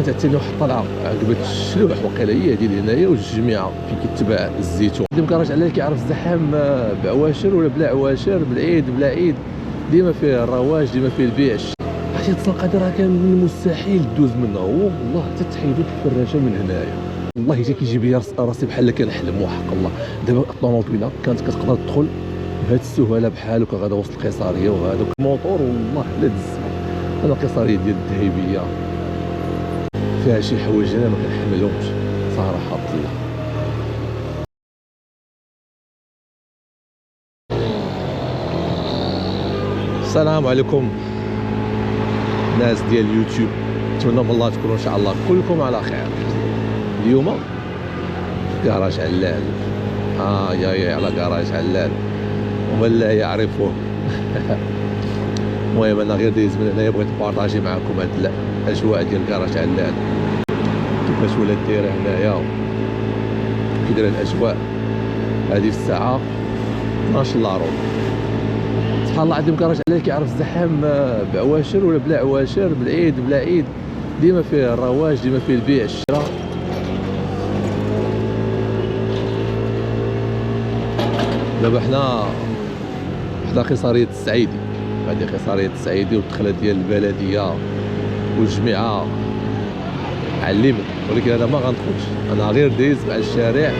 ثاني واحد طلعه عقبت الشلوح وقيله هي ديال هنايا والجميعه فين كيتباع الزيتون. ديما كنراجع عليه كيعرف الزحام بعواشر ولا بلا عواشر، بالعيد بلا عيد، ديما فيه الرواج، ديما فيه البيع. هاد الزنقه هادي راه كان من المستحيل دوز منها، والله حتى تحيدوا الفراشه من هنايا. والله حتى كيجي بيا راسي بحال كنحلم وحق الله. دابا الطوموبيله كانت كتقدر تدخل بهاد السهاله بحال هكا غادا وسط القيصريه وهذاك الموطور، والله لا دز. انا القيصريه ديال الذهيبيه فيها شي حوايج انا ما كنحملهمش صراحه الله. السلام عليكم ناس ديال اليوتيوب، نتمنى من الله تكونوا ان شاء الله كلكم على خير. اليوم في كراج علال، يا على كراج علال ومن لا يعرفه. المهم انا غير دايز من هنايا، بغيت نبارطاجي معكم هاد الاجواء ديال كراج علال، كيفاش ولات دايره هنايا، كي دايره الاجواء هذه الساعه 12 الا ربع. سبحان الله العظيم كراج علال كيعرف الزحام بعواشر ولا بلا عواشر، بالعيد بلا عيد، ديما فيه الرواج، ديما فيه البيع الشراء. دابا حنا قيصريه السعيدي، هذه قيصريه السعيدي والدخله ديال البلديه والجميعه علمت، ولكن انا ما غندخلش، انا غير دايز مع الشارع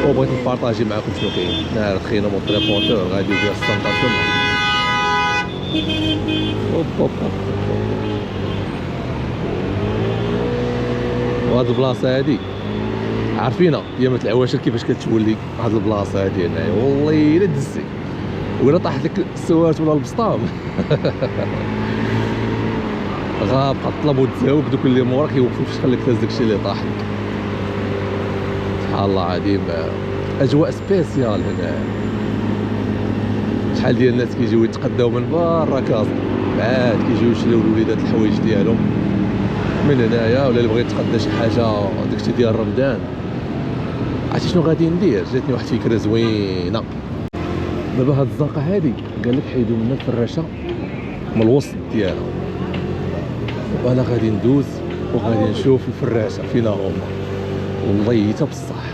وبغيت نبارطاجي معكم شنو كاين. حنا رخينا مون تريبونتور غادي ديال السنطه تما. وهاد البلاصه هادي عارفينها ايامات العواشر كيفاش كتولي هاد البلاصه هادي هنايا، والله الا دزتي ولا طاحت لك السوارت ولا البسطام غابقى طلب وتزاوب، دوك اللي موراك يوقفوا باش تخليك تهز داكشي اللي طاح لك. سبحان الله العظيم اجواء سبيسيال هنا. شحال ديال الناس كيجيو يتقداو من برا كازا، عاد كيجيو يشريو الوليدات الحوايج ديالهم من هنايا، ولا اللي بغى يتقدى شي حاجه داكشي ديال رمضان. عرفتي شنو غادي ندير؟ جاتني واحد الفكره زوينه. دابا هاد الزنقه هادي قال لك حيدوا منها الفراشه من الوسط ديالها، وانا غادي ندوز وغادي نشوف الفراشه فين هما، والله حتى بصح.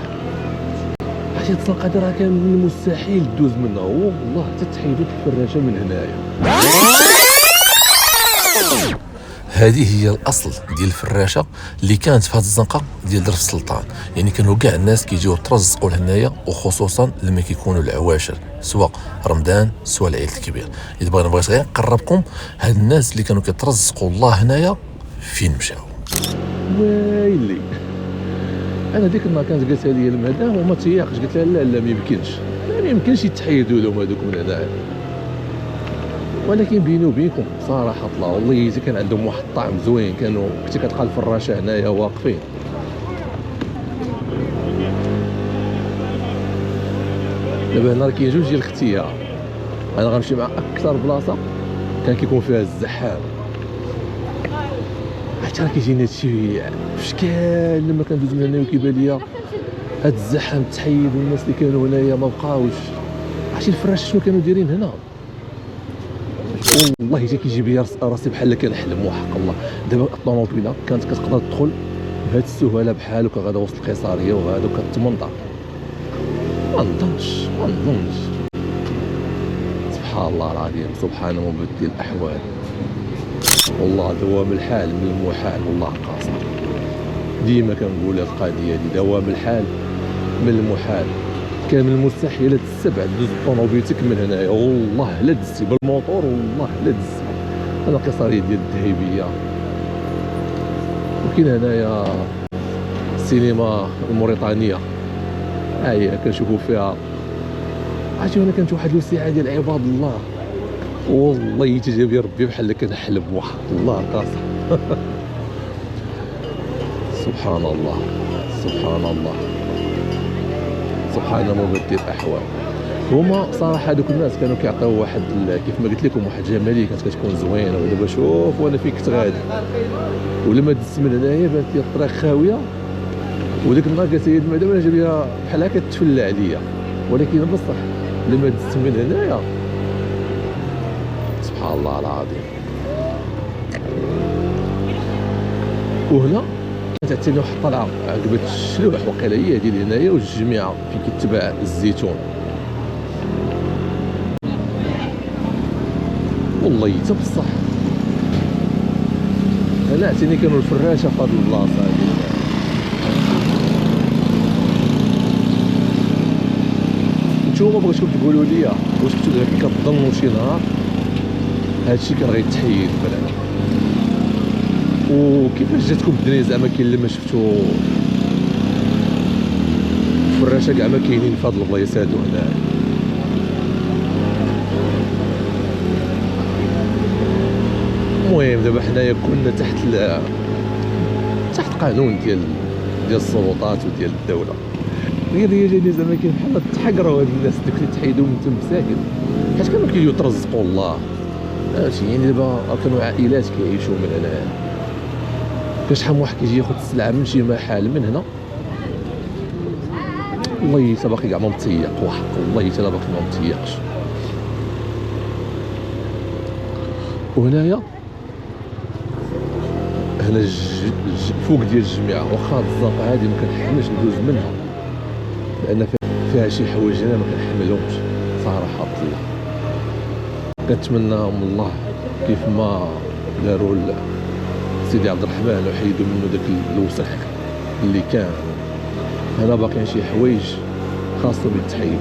عرفتي هاد الزنقه هادي راه كان من المستحيل دوز منها، والله حتى تحيدوا الفراشه من هنايا. هذه هي الاصل ديال الفراشه اللي كانت في هذه الزنقه ديال درب السلطان. يعني كانوا كاع الناس كيجيو يترزقوا لهنايا، وخصوصا لما كيكونوا العواشر، سواء رمضان سواء العيد الكبير. اذا بغيت غير نقربكم هاد الناس اللي كانوا كيترزقوا الله هنايا فين مشاو. ويلي انا ديك النهار كانت قالت لي المدام وما تياقش، قلت لها لا ما يمكنش، ما يمكنش يتحيدوا لهم هذوك من هنايا. ولكن بيني وبينكم صراحه الله والله كان عندهم واحد الطعم زوين، كانوا كنتي كتلقى الفراشه هنايا واقفين. دابا هنا راه كاين جوج ديال الاختيار، انا غنمشي مع اكثر بلاصه كان كيكون فيها الزحام. حتى راه كيجيني هادشي في شكال لما كندوز من هنا وكيبان ليا هاد الزحام تحيد، والناس اللي كانوا هنايا ما بقاوش. عرفتي الفراشه شنو كانوا دايرين هنا؟ والله حتى كيجي بيا راسي بحال كنحلم وحق الله. دابا الطوموبيله كانت كتقدر تدخل بهاد السهاله بحال هكا غادا وسط القيصريه وهذا كتمنطر. ما نظنش سبحان الله العظيم، سبحان مبدل الاحوال. والله دوام الحال من المحال، والله قاصر. ديما كنقول هاد القضيه دي، دوام الحال من المحال. كان من المستحيلات السبع دوز طوموبيلتك من هنايا، والله لا دزتي بالموطور، والله لا دزتي. انا قيصريه ديال الذهيبيه، وكاين هنايا السينما الموريتانيه، ها هي كنشوفوا فيها. عرفتي انا كانت واحد الوسيعه ديال عباد الله، والله تجاب لي ربي بحال كنحلم وحق الله قاصر. سبحان الله سبحان الله سبحان مبدل الاحوال. هما صراحه هذوك الناس كانوا كيعطيو واحد كيف ما قلت لكم واحد جماليه كانت كتكون زوينه. ودابا شوف وانا فين كنت غادي، ولما دزت من هنايا بانت لي الطريق خاويه، وديك النهار قالت لي المدام انا جايه بحال هكا تفلى عليا، ولكن بصح لما دزت من هنايا سبحان الله العظيم. وهنا كانت عاوتاني واحد الطلعه عقبت الشلوح وقيله هي هادي هنايا والجميعه فين كيتباع الزيتون. والله حتى بصح هنا عاوتاني كانوا الفراشه في هاد البلاصه هادي. نتوما بغيتكم تقولوا لي واش كنتو كتظنوا شي نهار هادشي كان غيتحيد بلا، وكيفاش جاتكم الدنيا زعما كاين اللي ما شفتو الفراشه كاع ما كاينين في هاد البلايص هادو هنا. المهم دابا حنايا كنا تحت قانون ديال السلطات وديال الدوله. غير هي جاني زعما كاين بحال تحقروا هاد الناس دوك اللي تحيدوا من تم ساكن، حيت كانوا كيجيو يترزقوا الله فهمتي. يعني دابا كانوا عائلات كيعيشوا من هنا، كان شحال من واحد كيجي ياخذ السلعه من شي محل من هنا والله حتى باقي كاع ما متيق وحق، والله حتى باقي ما متيقش. وهنايا هنا فوق ديال الجميع واخا الزنقه هذه ما كنحملش ندوز منها لان فيها شي حوايج انا ما كنحملهمش صراحه الله. كنتمنى من الله كيف ما داروا سيدي عبد الرحمن وحيدوا منه داك الوسخ اللي كان هنا، باقيين شي حوايج خاصهم يتحيد.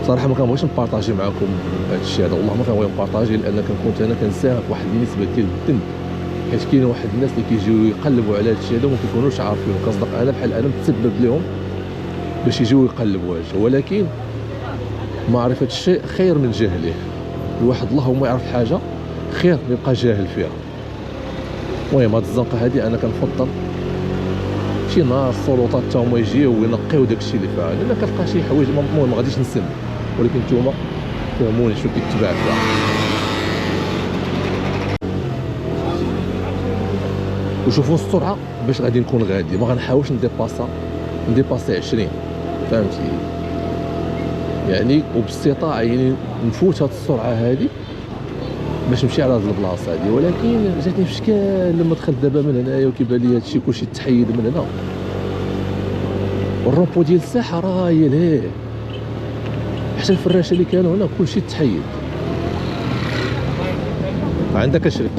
صراحه ما كنبغيش نبارطاجي معكم هذا الشيء هذا، والله ما كنبغي نبارطاجي لان كنت انا كنساهم في واحد النسبه ديال الذنب، حيت كاين واحد الناس اللي كيجيو يقلبوا على هذا الشيء هذا وما كيكونوش عارفين. كنصدق انا بحال انا متسبب لهم باش يجيو يقلبوا هذا، ولكن معرفه الشيء خير من جهله. الواحد اللهم يعرف حاجه خير ما يبقى جاهل فيها. المهم هاد الزنقه هادي انا كنفضل شي نهار السلطات حتى هما يجيو وينقيو داك الشيء اللي فيها، لان كتلقى شي حوايج المهم ما غاديش نسن، ولكن نتوما فهموني شنو كيتباع فيها. وشوفوا السرعه باش غادي نكون غادي، ما غنحاولش نديباسي 20 فهمتي يعني، وباستطاعه يعني نفوت هاد السرعه هادي باش نمشي على هاد البلاصه هادي. ولكن جاتني في شكال لما دخلت دابا من هنايا وكيبان لي هادشي كلشي تحيد من هنا، والرومبو ديال الساحه راه هي لهيه، حتى الفراشه اللي كانوا هنا كلشي تحيد. عندك اشرف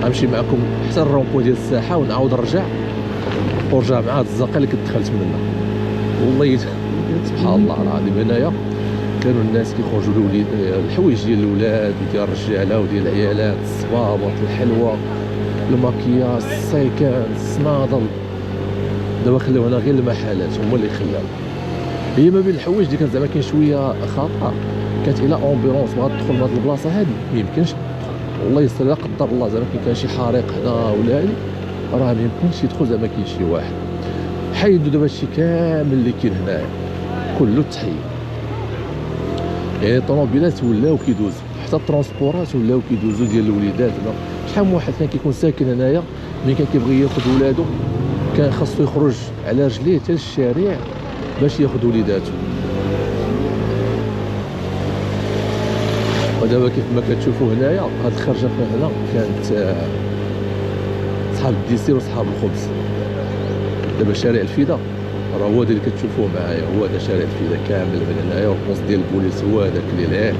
غنمشي معكم حتى الرومبو ديال الساحه ونعاود نرجع ورجع مع هاد الزنقه اللي كنت دخلت منها. والله سبحان الله العظيم هنايا كانوا الناس كيخرجوا لوليد الحوايج ديال الاولاد وديال الرجاله وديال العيالات، الصبابط، الحلوى، الماكياج، السيكان، الصنادل. دابا خلاو هنا غير المحلات هما اللي خلاو. هي ما بين الحوايج اللي كان زعما كاين شويه خطر، كانت الى امبيرونس بغات تدخل لهاد البلاصه هادي ما يمكنش. والله يستر لا قدر الله زعما كان شي حريق هنا ولا هادي راه ما يمكنش يدخل زعما كاين شي واحد. حيدوا دابا هادشي كامل اللي كاين هنايا كله تحيد. يعني الطوموبيلات ولاو كيدوزوا، حتى الترونسبورات ولاو كيدوزوا ديال الوليدات. شحال من واحد كان كيكون ساكن هنايا ملي كان كيبغي ياخذ ولادو كان خاصو يخرج على رجليه حتى للشارع باش ياخذ وليداتو. ودابا كيف ما كتشوفوا هنايا هاد الخرجه هنا كانت صحاب الديسير وصحاب الخبز. دابا شارع الفيدا راه هو اللي كتشوفوه معايا، هو هذا شارع الفيدا كامل من هنايا، والبوست ديال البوليس هو هذاك اللي لاه.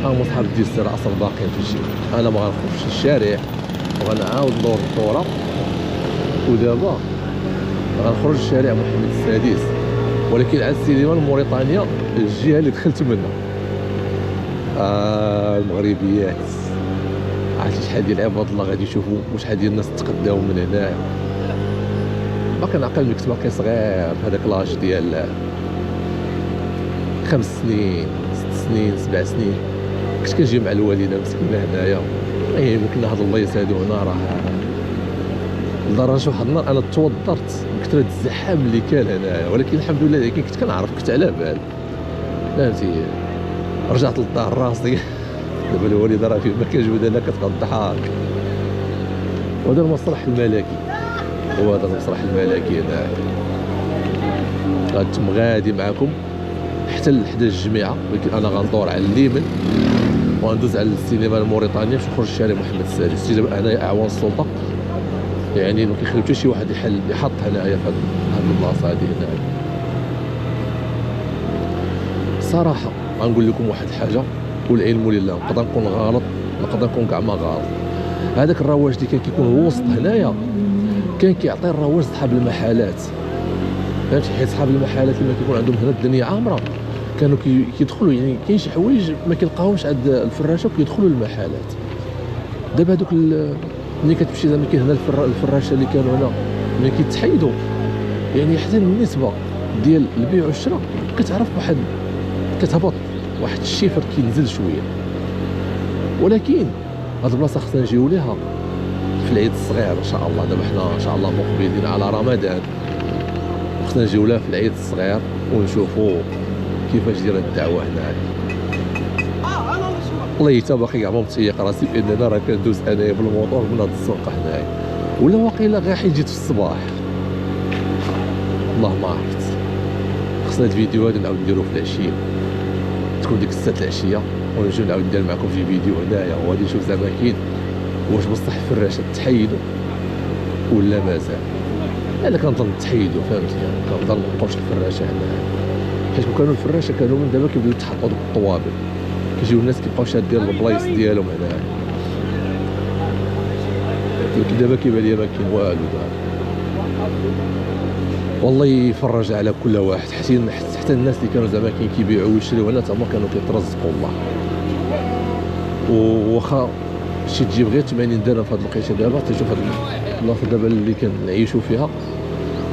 ها صحاب الديسير اصلا باقيين في الشيء. انا ما غنخرجش الشارع وغنعاود ندور الدوره، ودابا غنخرج شارع محمد السادس، ولكن على السينما الموريتانيا الجهه اللي دخلت منها. المغربيات عرفتي شحال ديال عباد الله غادي يشوفوا وشحال ديال الناس تقداو من هنايا. باقي نعقل ملي كنت باقي صغير في هذاك لاج ديال 5 سنين 6 سنين 7 سنين كنت كنجي مع الوالده مسكينه هنايا. يمكن هاد البلايص هادو هنا راه لدرجه واحد النهار انا توضرت من كثره الزحام اللي كان هنايا، ولكن الحمد لله لكن كنت كنعرف كنت على بال فهمتي. رجعت للدار راسي دابا الوالده راه فين ما كنجبد انا كتبقى الضحك. وهذا المسرح الملكي، هو هذا المسرح الملكي هنا غادي معكم حتى لحدا الجميعه، ولكن انا غندور على اليمن وغندوز على السينما الموريتانيه باش نخرج الشارع محمد السادس. جيت هنايا اعوان السلطه يعني ما كيخليو حتى شي واحد يحط هنايا في هاد البلاصه هادي هنايا. صراحه غنقول لكم واحد الحاجه والعلم لله، نقدر نكون غلط نقدر نكون كاع ما غلط. هذاك الرواج اللي كان كيكون هو وسط هنايا كان كيعطي الرواج صحاب المحلات، فهمتي؟ حيت صحاب المحلات لما كيكون عندهم هنا الدنيا عامره كانوا كيدخلوا، يعني كاين شي حوايج ما كيلقاوهمش عند الفراشه وكيدخلوا للمحلات. دابا هذوك ملي كتمشي زعما كاين هنا الفراشه اللي كانوا هنا ملي كيتحيدوا، يعني حتى النسبه ديال البيع والشراء كتعرف واحد كتهبط، واحد الشيفر كينزل شويه. ولكن هاد البلاصه خصنا نجيو ليها في العيد الصغير ان شاء الله. دابا حنا ان شاء الله مقبلين على رمضان، خصنا نجيو لها في العيد الصغير ونشوفوا كيفاش دايره الدعوه هنايا. والله حتى باقي كاع ما متيق راسي بان انا راه كندوز انايا بالموطور من هاد الزنقه هنايا، ولا واقيلا غير حيت جيت في الصباح، والله ما عرفت. خصنا هاد الفيديو هذا نعاود نديرو في العشيه، تكون ديك الساعه العشيه ونجيو نعاود ندير معكم في فيديو هنايا وغادي نشوف زعما كاين واش بصح الفراشه تحيدوا ولا مازال. انا كنظن تحيدوا، فهمتي؟ يعني كنظن ما بقاوش الفراشه هنايا، حيت كون كانوا الفراشه كانوا من دابا كيبداو يتحطوا دوك الطوابل، كيجيو الناس كيبقاو شادين البلايص ديالهم هنايا. ولكن دابا كيبان لي ما كاين والو دابا. والله يفرج على كل واحد، حتى الناس اللي كانوا زعما كيبيعوا ويشريو هنا تما كانوا كيترزقوا الله. وواخا شي تجيب غير 80 درهم في هاد الوقيته دابا، تشوف هاد البلاصه دابا اللي كنعيشوا فيها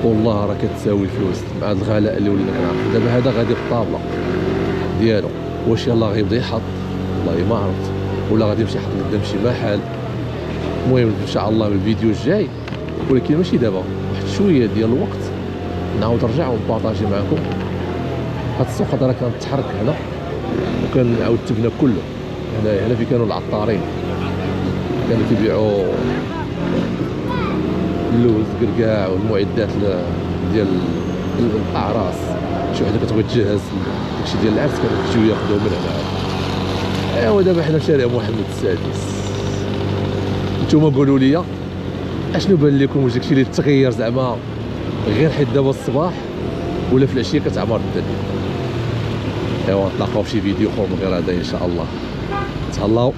والله راه كتساوي الفلوس مع الغلاء اللي ولينا كنعرفوا. دابا هذا غادي بالطابله ديالو، واش يلاه غيبدا يحط والله ما عرفت، ولا غادي يمشي يحط قدام شي محل. المهم ان شاء الله بالفيديو الجاي، ولكن ماشي دابا، واحد شويه ديال الوقت نعاود نرجع ونبارطاجي معكم. هاد السوق هذا راه كان تحرك هنا وكان تبنى كله هنا في كانوا العطارين كانوا كيبيعوا اللوز كركاع والمعدات ديال الاعراس. شي وحده كتبغي تجهز داكشي ديال العرس كانوا كيجيو ياخذوه من هنا. ايوا دابا حنا في شارع محمد السادس. نتوما قولوا لي اشنو بان لكم؟ واش داكشي اللي تغير زعما غير حيت دابا الصباح ولا في العشيه كتعمر الدنيا؟ ايوا نتلاقاو في شي فيديو اخر من غير هذا ان شاء الله. تهلاو.